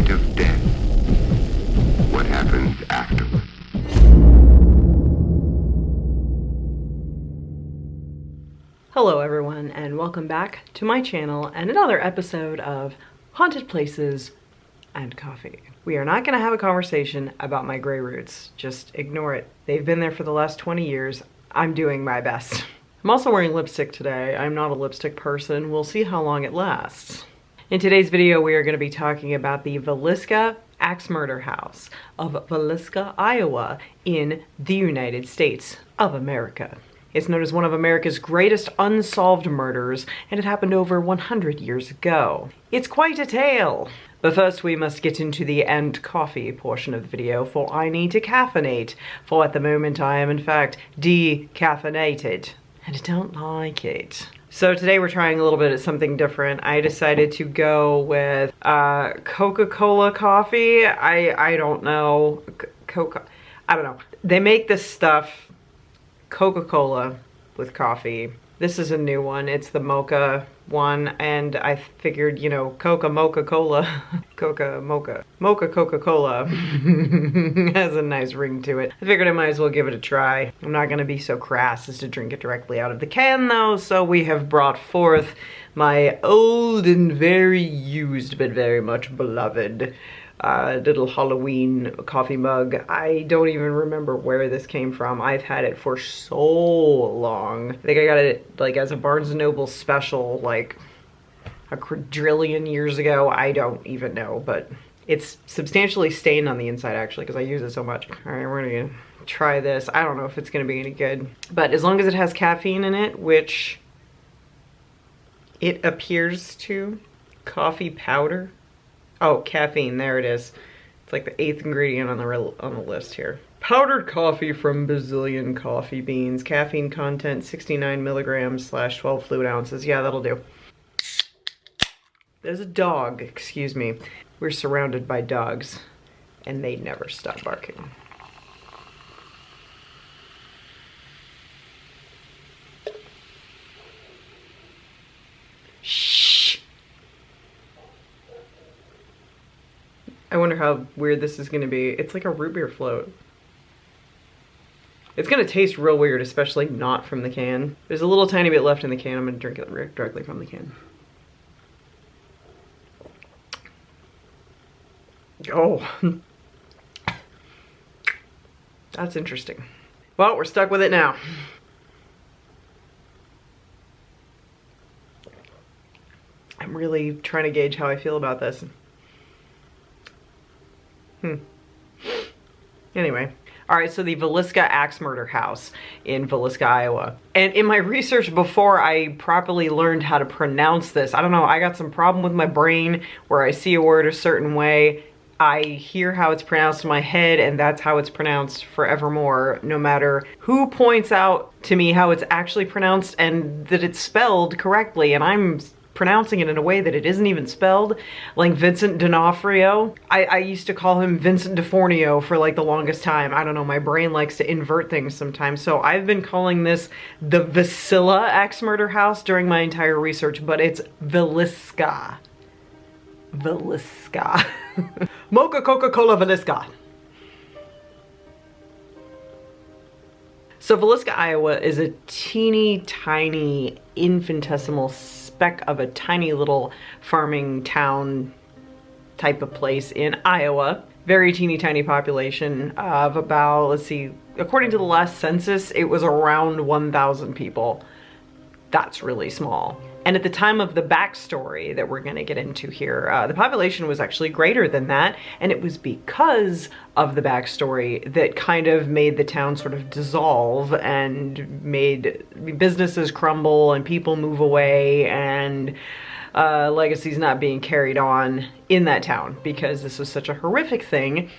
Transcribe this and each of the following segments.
point of death. What happens afterwards? Hello everyone, and welcome back to my channel and another episode of Haunted Places and Coffee. We are not going to have a conversation about my gray roots. Just ignore it. They've been there for the last 20 years. I'm doing my best. I'm also wearing lipstick today. I'm not a lipstick person. We'll see how long it lasts. In today's video, we are going to be talking about the Villisca Axe Murder House of Villisca, Iowa in the United States of America. It's known as one of America's greatest unsolved murders, and it happened over 100 years ago. It's quite a tale. But first we must get into the and coffee portion of the video, for I need to caffeinate, for at the moment I am in fact decaffeinated, and I don't like it. So today we're trying a little bit of something different. I decided to go with Coca-Cola coffee. I don't know. I don't know. They make this stuff, Coca-Cola with coffee. This is a new one. It's the mocha one, and I figured, you know, Coca-Mocha-Cola. Coca-Mocha. Mocha Coca-Cola has a nice ring to it. I figured I might as well give it a try. I'm not gonna be so crass as to drink it directly out of the can though, so we have brought forth my old and very used but very much beloved little Halloween coffee mug. I don't even remember where this came from. I've had it for so long. I think I got it like as a Barnes & Noble special like a quadrillion years ago. I don't even know, but it's substantially stained on the inside actually because I use it so much. All right, we're gonna try this. I don't know if it's gonna be any good, but as long as it has caffeine in it, which it appears to. Coffee powder. Oh, caffeine, there it is. It's like the 8th ingredient on the list here. Powdered coffee from Brazilian coffee beans. Caffeine content 69 milligrams / 12 fluid ounces. Yeah, that'll do. There's a dog, excuse me. We're surrounded by dogs, and they never stop barking. I wonder how weird this is gonna be. It's like a root beer float. It's gonna taste real weird, especially not from the can. There's a little tiny bit left in the can. I'm gonna drink it directly from the can. Oh. That's interesting. Well, we're stuck with it now. I'm really trying to gauge how I feel about this. Anyway, all right, so the Villisca Axe Murder House in Villisca, Iowa. And in my research before I properly learned how to pronounce this, I don't know, I got some problem with my brain where I see a word a certain way, I hear how it's pronounced in my head, and that's how it's pronounced forevermore, no matter who points out to me how it's actually pronounced and that it's spelled correctly, and I'm pronouncing it in a way that it isn't even spelled, like Vincent D'Onofrio. I used to call him Vincent DeFornio for like the longest time. I don't know, my brain likes to invert things sometimes. So I've been calling this the Villisca Axe Murder House during my entire research, but it's Villisca. Villisca. Mocha Coca-Cola Villisca. So Villisca, Iowa is a teeny tiny infinitesimal speck of a tiny little farming town type of place in Iowa. Very teeny tiny population of about, let's see, according to the last census, it was around 1,000 people. That's really small. And at the time of the backstory that we're gonna get into here, the population was actually greater than that, and it was because of the backstory that kind of made the town sort of dissolve and made businesses crumble and people move away and legacies not being carried on in that town because this was such a horrific thing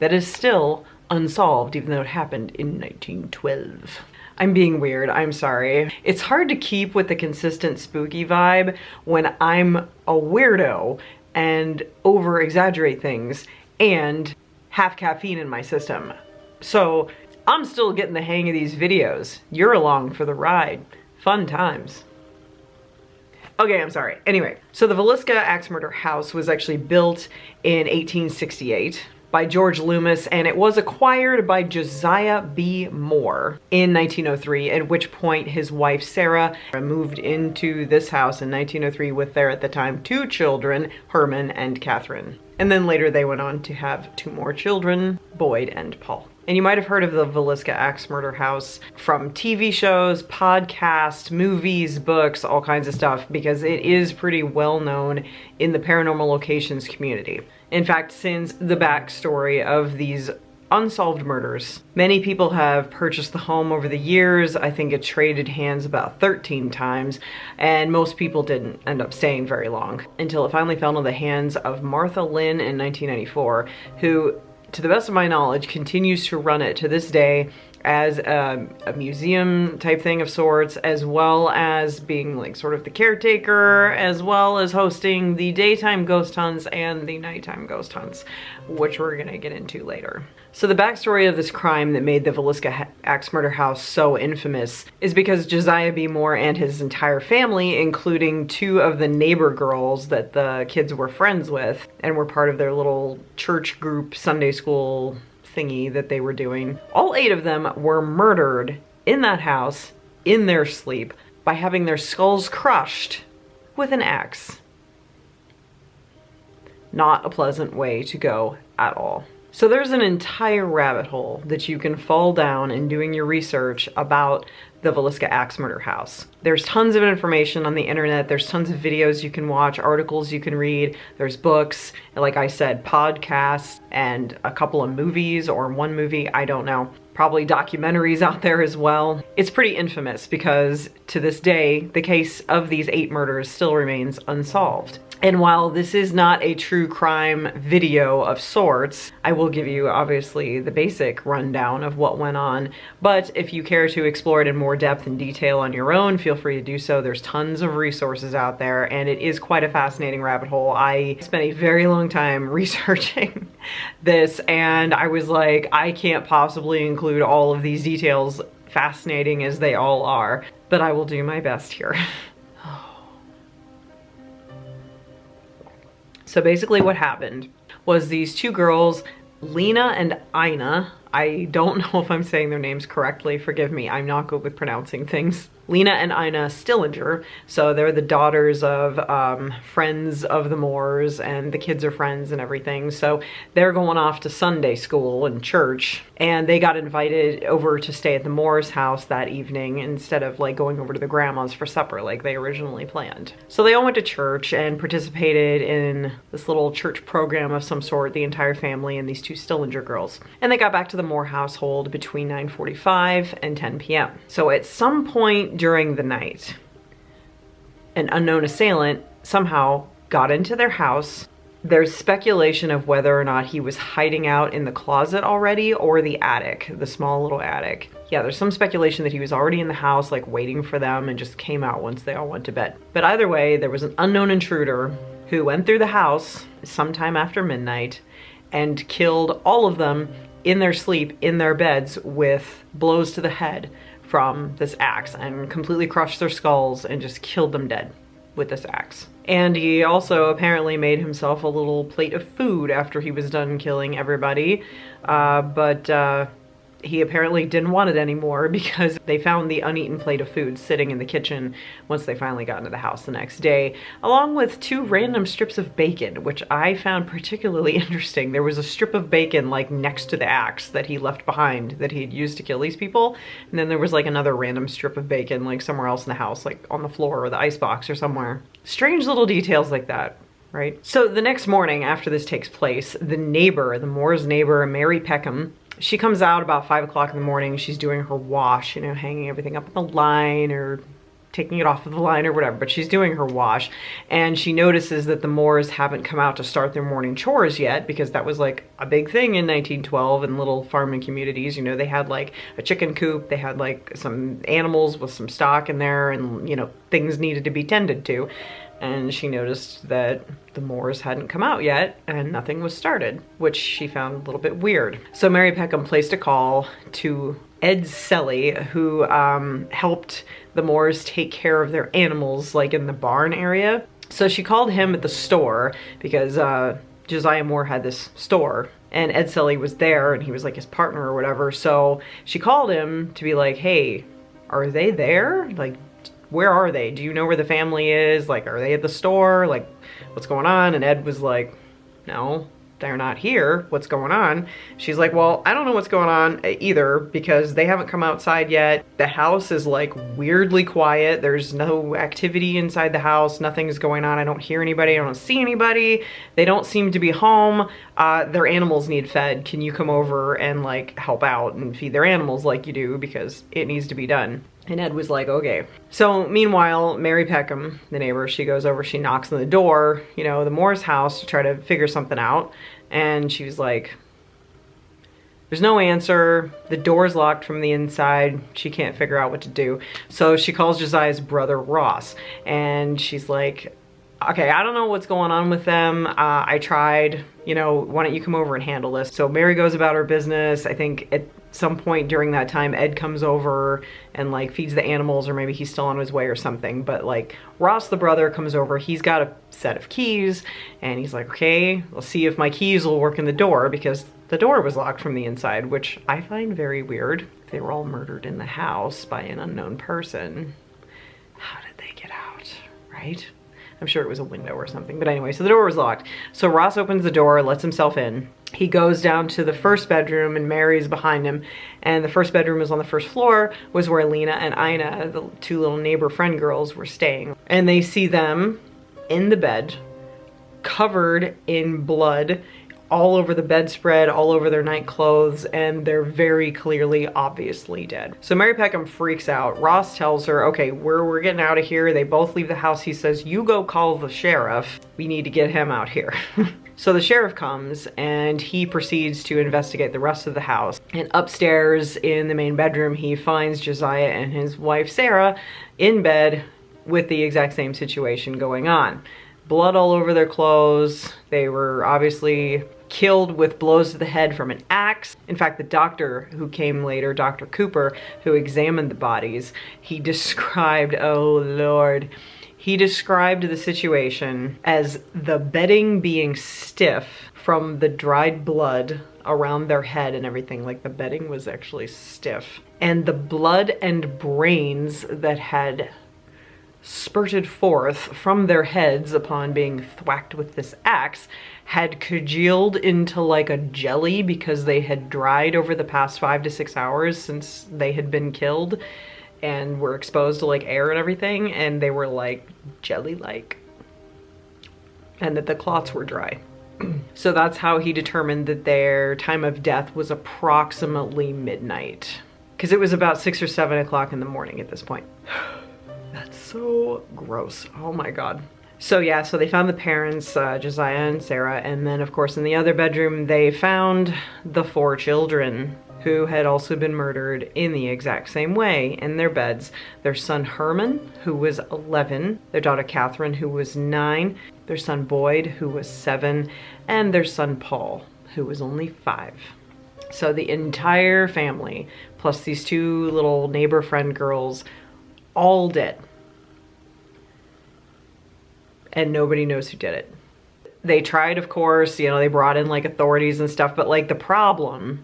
that is still unsolved even though it happened in 1912. I'm being weird, I'm sorry. It's hard to keep with the consistent spooky vibe when I'm a weirdo and over-exaggerate things and have caffeine in my system. So I'm still getting the hang of these videos. You're along for the ride. Fun times. Okay, I'm sorry. Anyway, so the Villisca axe murder house was actually built in 1868 by George Loomis, and it was acquired by Josiah B. Moore in 1903, at which point his wife Sarah moved into this house in 1903 with their, at the time, 2 children, Herman and Catherine. And then later they went on to have 2 more children, Boyd and Paul. And you might have heard of the Villisca axe murder house from TV shows, podcasts, movies, books, all kinds of stuff, because it is pretty well known in the paranormal locations community. In fact, since the backstory of these unsolved murders, many people have purchased the home over the years. I think it traded hands about 13 times, and most people didn't end up staying very long until it finally fell into the hands of Martha Lynn in 1994, who, to the best of my knowledge, continues to run it to this day as a museum type thing of sorts, as well as being like sort of the caretaker, as well as hosting the daytime ghost hunts and the nighttime ghost hunts, which we're gonna get into later. So the backstory of this crime that made the Villisca axe murder house so infamous is because Josiah B. Moore and his entire family, including 2 of the neighbor girls that the kids were friends with and were part of their little church group Sunday school thingy that they were doing, all 8 of them were murdered in that house in their sleep by having their skulls crushed with an axe. Not a pleasant way to go at all. So there's an entire rabbit hole that you can fall down in doing your research about the Villisca axe murder house. There's tons of information on the internet. There's tons of videos you can watch, articles you can read. There's books, and like I said, podcasts, and a couple of movies, or 1 movie, I don't know. Probably documentaries out there as well. It's pretty infamous because to this day, the case of these 8 murders still remains unsolved. And while this is not a true crime video of sorts, I will give you obviously the basic rundown of what went on. But if you care to explore it in more depth and detail on your own, feel free to do so. There's tons of resources out there, and it is quite a fascinating rabbit hole. I spent a very long time researching this, and I was like, I can't possibly include all of these details, fascinating as they all are, but I will do my best here. So basically what happened was these 2 girls, Lena and Ina, I don't know if I'm saying their names correctly, forgive me, I'm not good with pronouncing things. Lena and Ina Stillinger, so they're the daughters of friends of the Moores, and the kids are friends and everything, so they're going off to Sunday school and church, and they got invited over to stay at the Moores' house that evening instead of like going over to the grandma's for supper like they originally planned. So they all went to church and participated in this little church program of some sort, the entire family and these 2 Stillinger girls. And they got back to the Moore household between 9:45 and 10 p.m. So at some point during the night, an unknown assailant somehow got into their house. There's speculation of whether or not he was hiding out in the closet already or the attic, the small little attic. Yeah, there's some speculation that he was already in the house, like waiting for them, and just came out once they all went to bed. But either way, there was an unknown intruder who went through the house sometime after midnight and killed all of them in their sleep, in their beds, with blows to the head from this axe, and completely crushed their skulls and just killed them dead with this axe. And he also apparently made himself a little plate of food after he was done killing everybody, but he apparently didn't want it anymore because they found the uneaten plate of food sitting in the kitchen once they finally got into the house the next day, along with 2 random strips of bacon, which I found particularly interesting. There was a strip of bacon like next to the axe that he left behind that he had used to kill these people, and then there was like another random strip of bacon like somewhere else in the house, like on the floor or the icebox or somewhere. Strange little details like that. Right? So the next morning after this takes place, the neighbor, the Moore's neighbor, Mary Peckham, she comes out about 5 o'clock in the morning. She's doing her wash, you know, hanging everything up on the line or taking it off of the line or whatever, but she's doing her wash, and she notices that the Moores haven't come out to start their morning chores yet, because that was like a big thing in 1912 in little farming communities. You know, they had like a chicken coop, they had like some animals with some stock in there, and you know, things needed to be tended to. and she noticed that the Moors hadn't come out yet and nothing was started, which she found a little bit weird. So Mary Peckham placed a call to Ed Selly, who helped the Moors take care of their animals, like in the barn area. So she called him at the store because Josiah Moore had this store, and Ed Selly was there and he was like his partner or whatever. So she called him to be like, hey, are they there? Like, where are they? Do you know where the family is? Like, are they at the store? Like, what's going on? And Ed was like, no, they're not here. What's going on? She's like, well, I don't know what's going on either because they haven't come outside yet. The house is like weirdly quiet. There's no activity inside the house. Nothing's going on. I don't hear anybody. I don't see anybody. They don't seem to be home. Their animals need fed. Can you come over and like help out and feed their animals like you do because it needs to be done? And Ed was like, okay. So meanwhile, Mary Peckham, the neighbor, she goes over, she knocks on the door, you know, the Moore's house to try to figure something out. And she was like, there's no answer. The door's locked from the inside. She can't figure out what to do. So she calls Josiah's brother, Ross. And she's like, okay, I don't know what's going on with them. I tried, you know, why don't you come over and handle this? So Mary goes about her business. I think at some point during that time, Ed comes over and like feeds the animals, or maybe he's still on his way or something. But like Ross, the brother, comes over. He's got a set of keys and he's like, okay, we'll see if my keys will work in the door because the door was locked from the inside, which I find very weird. They were all murdered in the house by an unknown person. How did they get out, right? I'm sure it was a window or something. But anyway, so the door was locked. So Ross opens the door, lets himself in. He goes down to the first bedroom and Mary's behind him. And the first bedroom was on the first floor, was where Lena and Ina, the two little neighbor friend girls, were staying. And they see them in the bed, covered in blood, all over the bedspread, all over their night clothes, and they're very clearly, obviously dead. So Mary Peckham freaks out. Ross tells her, okay, we're getting out of here. They both leave the house. He says, you go call the sheriff. We need to get him out here. So the sheriff comes and he proceeds to investigate the rest of the house. And upstairs in the main bedroom, he finds Josiah and his wife, Sarah, in bed with the exact same situation going on. Blood all over their clothes. They were obviously killed with blows to the head from an axe. In fact, the doctor who came later, Dr. Cooper, who examined the bodies, he described, oh Lord, he described the situation as the bedding being stiff from the dried blood around their head and everything. Like the bedding was actually stiff. And the blood and brains that had spurted forth from their heads upon being thwacked with this axe had congealed into like a jelly because they had dried over the past 5 to 6 hours since they had been killed and were exposed to like air and everything, and they were like jelly-like, and that the clots were dry. So that's how he determined that their time of death was approximately midnight, because it was about 6 or 7 o'clock in the morning at this point. That's so gross. Oh my God. So yeah, so they found the parents, Josiah and Sarah, and then of course in the other bedroom they found the 4 children who had also been murdered in the exact same way in their beds. Their son Herman, who was 11, their daughter Catherine, who was 9, their son Boyd, who was 7, and their son Paul, who was only 5. So the entire family, plus these 2 little neighbor friend girls, all dead. And nobody knows who did it. They tried, of course, you know, they brought in like authorities and stuff, but like the problem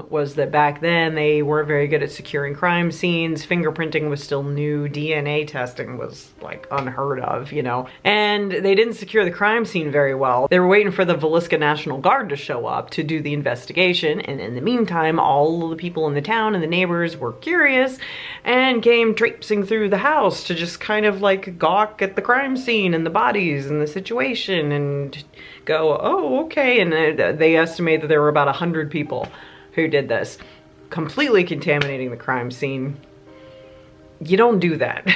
was that back then they weren't very good at securing crime scenes. Fingerprinting was still new. DNA testing was like unheard of, you know, and they didn't secure the crime scene very well. They were waiting for the Villisca National Guard to show up to do the investigation. And in the meantime, all of the people in the town and the neighbors were curious and came traipsing through the house to just kind of like gawk at the crime scene and the bodies and the situation and go, oh, okay. And they estimate that there were about 100 people who did this, completely contaminating the crime scene, you don't do that.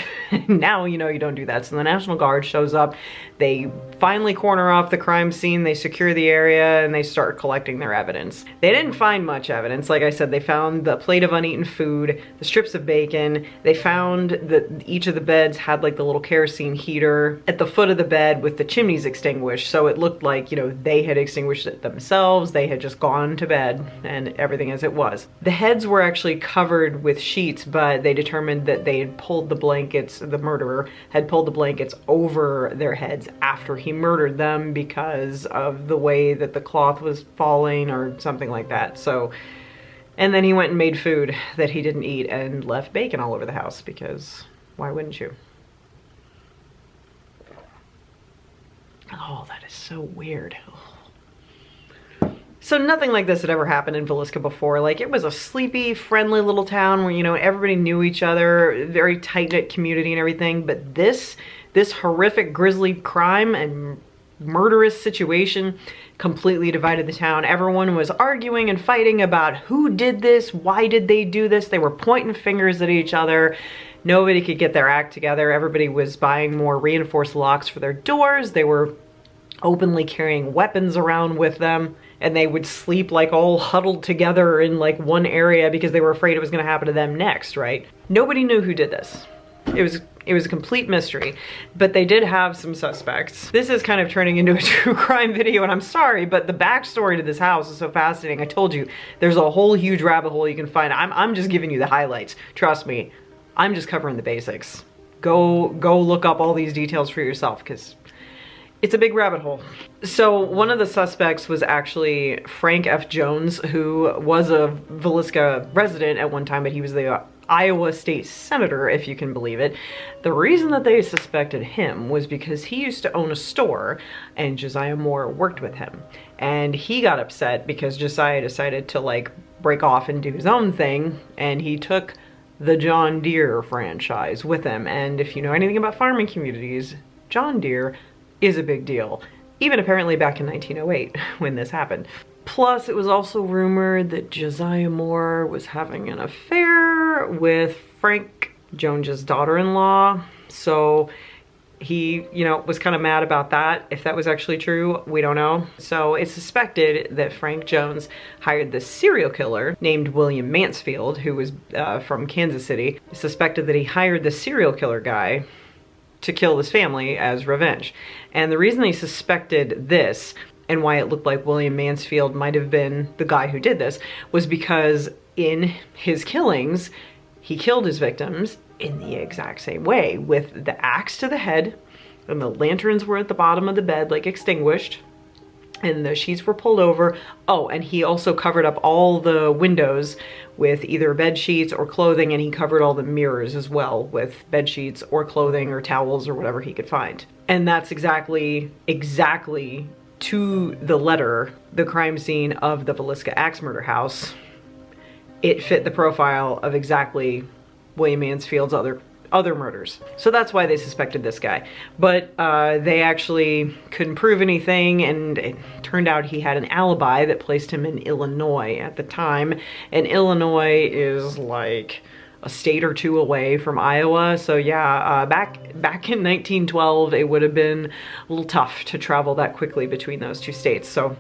Now you know you don't do that. So the National Guard shows up, they finally corner off the crime scene, they secure the area, and they start collecting their evidence. They didn't find much evidence. Like I said, they found the plate of uneaten food, the strips of bacon. They found that each of the beds had like the little kerosene heater at the foot of the bed with the chimneys extinguished. So it looked like, you know, they had extinguished it themselves. They had just gone to bed and everything as it was. The heads were actually covered with sheets, but they determined that they had pulled the blankets, the murderer had pulled the blankets over their heads after he murdered them because of the way that the cloth was falling or something like that. So, and then he went and made food that he didn't eat and left bacon all over the house, because why wouldn't you? Oh, that is so weird. So nothing like this had ever happened in Villisca before. Like, it was a sleepy, friendly little town where, you know, everybody knew each other, very tight-knit community and everything. But this horrific, grisly crime and murderous situation completely divided the town. Everyone was arguing and fighting about who did this, why did they do this. They were pointing fingers at each other. Nobody could get their act together. Everybody was buying more reinforced locks for their doors. They were openly carrying weapons around with them. And they would sleep like all huddled together in like one area because they were afraid it was going to happen to them next, right? Nobody knew who did this. It was a complete mystery, but they did have some suspects. This is kind of turning into a true crime video, and I'm sorry, but the backstory to this house is so fascinating. I told you, there's a whole huge rabbit hole you can find. I'm just giving you the highlights. Trust me, I'm just covering the basics. Go look up all these details for yourself, because it's a big rabbit hole. So one of the suspects was actually Frank F. Jones, who was a Villisca resident at one time, but he was the Iowa state senator, if you can believe it. The reason that they suspected him was because he used to own a store and Josiah Moore worked with him. And he got upset because Josiah decided to like break off and do his own thing, and he took the John Deere franchise with him. And if you know anything about farming communities, John Deere is a big deal, even apparently back in 1908 when this happened. Plus, it was also rumored that Josiah Moore was having an affair with Frank Jones's daughter-in-law. So he, you know, was kind of mad about that. If that was actually true, we don't know. So it's suspected that Frank Jones hired this serial killer named William Mansfield, who was from Kansas City. It's suspected that he hired the serial killer guy to kill his family as revenge. And the reason they suspected this, and why it looked like William Mansfield might have been the guy who did this, was because in his killings, he killed his victims in the exact same way, with the axe to the head, and the lanterns were at the bottom of the bed, like extinguished, and the sheets were pulled over. Oh, and he also covered up all the windows with either bed sheets or clothing, and he covered all the mirrors as well with bed sheets or clothing or towels or whatever he could find. And that's exactly to the letter the crime scene of the Villisca axe murder house. It fit the profile of exactly William Mansfield's other murders. So that's why they suspected this guy. But they actually couldn't prove anything, and it turned out he had an alibi that placed him in Illinois at the time. And Illinois is like a state or two away from Iowa. So yeah, back in 1912, it would have been a little tough to travel that quickly between those two states. So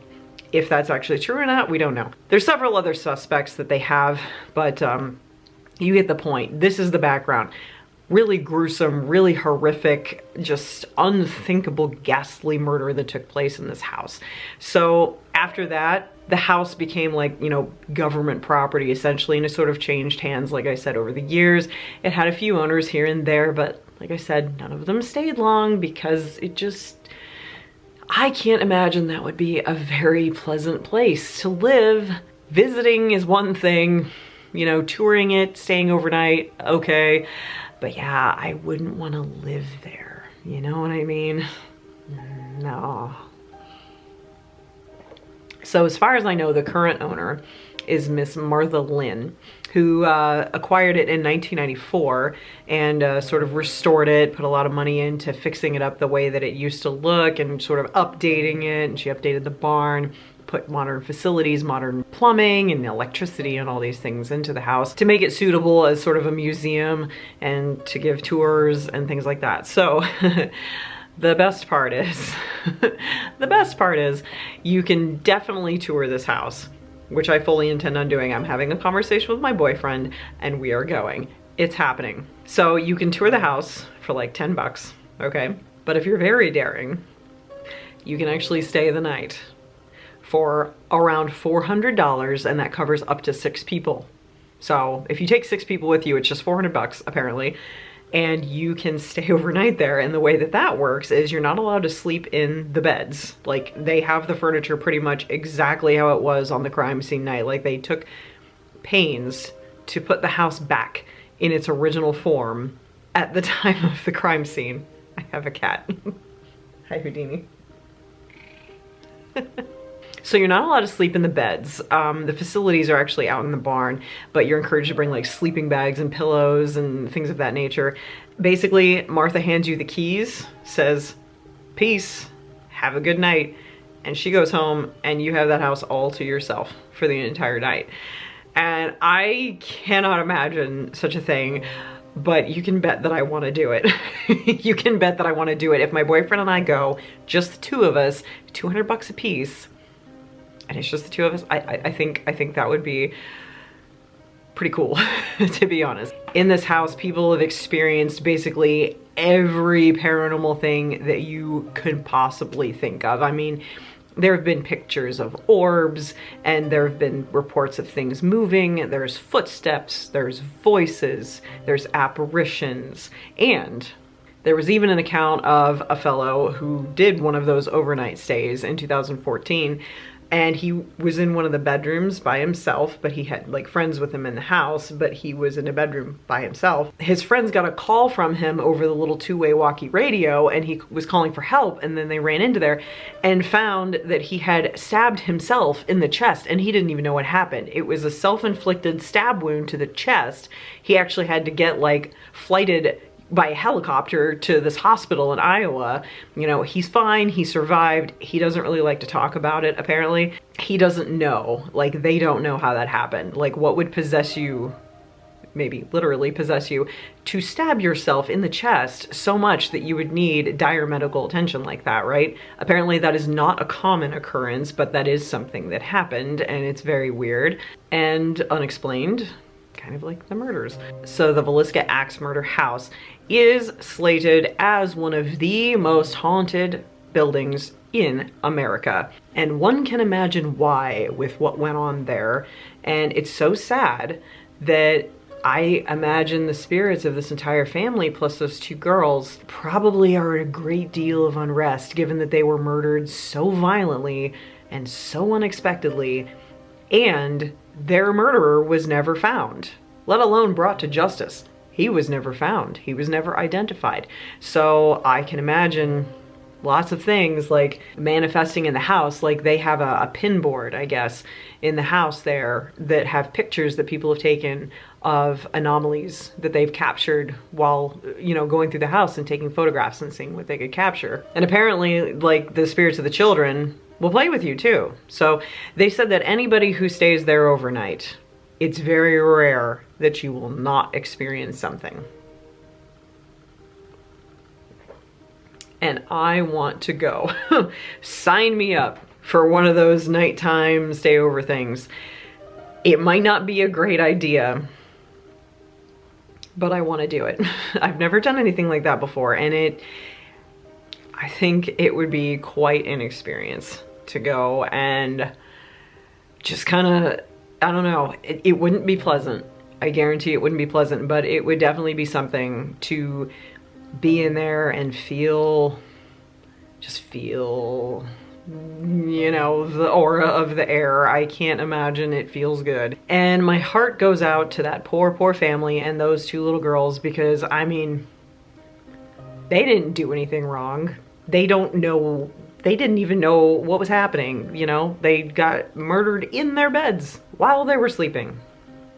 if that's actually true or not, we don't know. There's several other suspects that they have, but you get the point. This is the background. Really gruesome, really horrific, just unthinkable, ghastly murder that took place in this house. So after that, the house became like, you know, government property essentially, and it sort of changed hands, like I said, over the years. It had a few owners here and there, but like I said, none of them stayed long because it just, I can't imagine that would be a very pleasant place to live. Visiting is one thing, you know, touring it, staying overnight, okay. But yeah, I wouldn't want to live there. You know what I mean? No. So as far as I know, the current owner is Miss Martha Lynn, who acquired it in 1994 and sort of restored it, put a lot of money into fixing it up the way that it used to look and sort of updating it. And she updated the barn, put modern facilities, modern plumbing and electricity and all these things into the house to make it suitable as sort of a museum and to give tours and things like that. So the best part is, you can definitely tour this house, which I fully intend on doing. I'm having a conversation with my boyfriend and we are going. It's happening. So you can tour the house for like 10 bucks, okay? But if you're very daring, you can actually stay the night for around $400, and that covers up to 6 people. So if you take 6 people with you, it's just 400 bucks apparently, and you can stay overnight there. And the way that that works is you're not allowed to sleep in the beds. Like, they have the furniture pretty much exactly how it was on the crime scene night. Like, they took pains to put the house back in its original form at the time of the crime scene. I have a cat. Hi, Houdini. So you're not allowed to sleep in the beds. The facilities are actually out in the barn, but you're encouraged to bring like sleeping bags and pillows and things of that nature. Basically, Martha hands you the keys, says, peace, have a good night, and she goes home and you have that house all to yourself for the entire night. And I cannot imagine such a thing, but you can bet that I want to do it. You can bet that I want to do it. If my boyfriend and I go, just the 2 of us, 200 bucks a piece, and it's just the 2 of us, I think that would be pretty cool, to be honest. In this house, people have experienced basically every paranormal thing that you could possibly think of. I mean, there have been pictures of orbs, and there have been reports of things moving, there's footsteps, there's voices, there's apparitions, and there was even an account of a fellow who did one of those overnight stays in 2014, and he was in one of the bedrooms by himself, but he had like friends with him in the house, but he was in a bedroom by himself. His friends got a call from him over the little 2-way walkie radio, and he was calling for help, and then they ran into there and found that he had stabbed himself in the chest, and he didn't even know what happened. It was a self-inflicted stab wound to the chest. He actually had to get like flighted by a helicopter to this hospital in Iowa. You know, he's fine, he survived. He doesn't really like to talk about it, apparently. He doesn't know, like, they don't know how that happened. Like, what would possess you, maybe literally possess you, to stab yourself in the chest so much that you would need dire medical attention like that, right? Apparently that is not a common occurrence, but that is something that happened, and it's very weird and unexplained. Kind of like the murders. So the Villisca Axe Murder House is slated as one of the most haunted buildings in America. And one can imagine why with what went on there. And it's so sad that I imagine the spirits of this entire family plus those 2 girls probably are in a great deal of unrest, given that they were murdered so violently and so unexpectedly, and their murderer was never found, let alone brought to justice. He was never found. He was never identified. So I can imagine lots of things like manifesting in the house. Like, they have a pin board, I guess, in the house there that have pictures that people have taken of anomalies that they've captured while, you know, going through the house and taking photographs and seeing what they could capture. And apparently, like, the spirits of the children will play with you too. So they said that anybody who stays there overnight, it's very rare that you will not experience something. And I want to go. Sign me up for one of those nighttime stay over things. It might not be a great idea, but I want to do it. I've never done anything like that before, and I think it would be quite an experience to go and just kind of, I don't know, it wouldn't be pleasant. I guarantee it wouldn't be pleasant, but it would definitely be something to be in there and just feel, you know, the aura of the air. I can't imagine it feels good. And my heart goes out to that poor family and those 2 little girls, because, I mean, they didn't do anything wrong. They didn't even know what was happening, you know? They got murdered in their beds while they were sleeping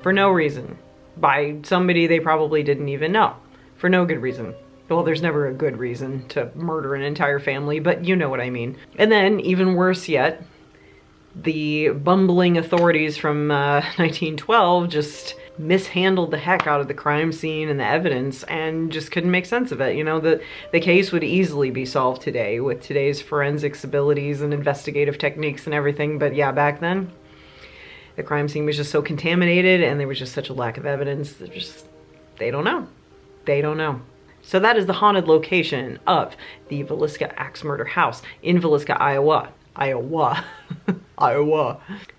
for no reason by somebody they probably didn't even know, for no good reason. Well, there's never a good reason to murder an entire family, but you know what I mean. And then, even worse yet, the bumbling authorities from 1912 just mishandled the heck out of the crime scene and the evidence and just couldn't make sense of it. You know, the case would easily be solved today with today's forensics abilities and investigative techniques and everything. But yeah, back then, the crime scene was just so contaminated and there was just such a lack of evidence that they don't know. They don't know. So that is the haunted location of the Villisca Axe Murder House in Villisca, Iowa. Iowa.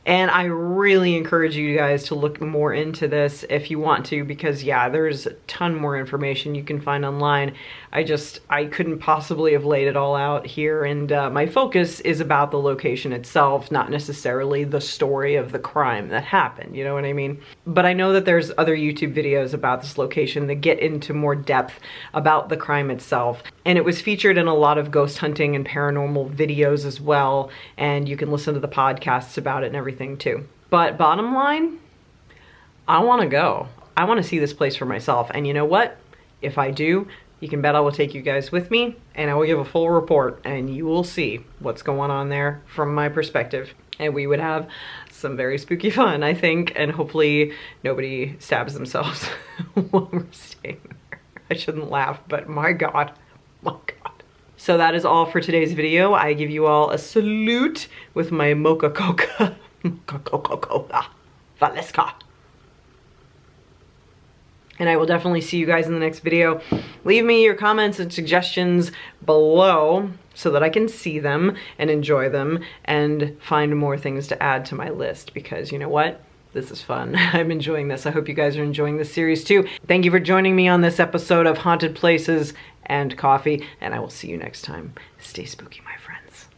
And I really encourage you guys to look more into this if you want to, because yeah, there's a ton more information you can find online. I couldn't possibly have laid it all out here, and my focus is about the location itself, not necessarily the story of the crime that happened, you know what I mean? But I know that there's other YouTube videos about this location that get into more depth about the crime itself, and it was featured in a lot of ghost hunting and paranormal videos as well, and you can listen to the podcasts about it and everything too. But bottom line, I want to go. I want to see this place for myself, and you know what? If I do, you can bet I will take you guys with me, and I will give a full report, and you will see what's going on there from my perspective. And we would have some very spooky fun, I think, and hopefully nobody stabs themselves while we're staying there. I shouldn't laugh, but my God, my God. So that is all for today's video. I give you all a salute with my mocha coca. Coca-Cola. Villisca. And I will definitely see you guys in the next video. Leave me your comments and suggestions below so that I can see them and enjoy them and find more things to add to my list, because you know what? This is fun. I'm enjoying this. I hope you guys are enjoying this series too. Thank you for joining me on this episode of Haunted Places and Coffee, and I will see you next time. Stay spooky, my friends.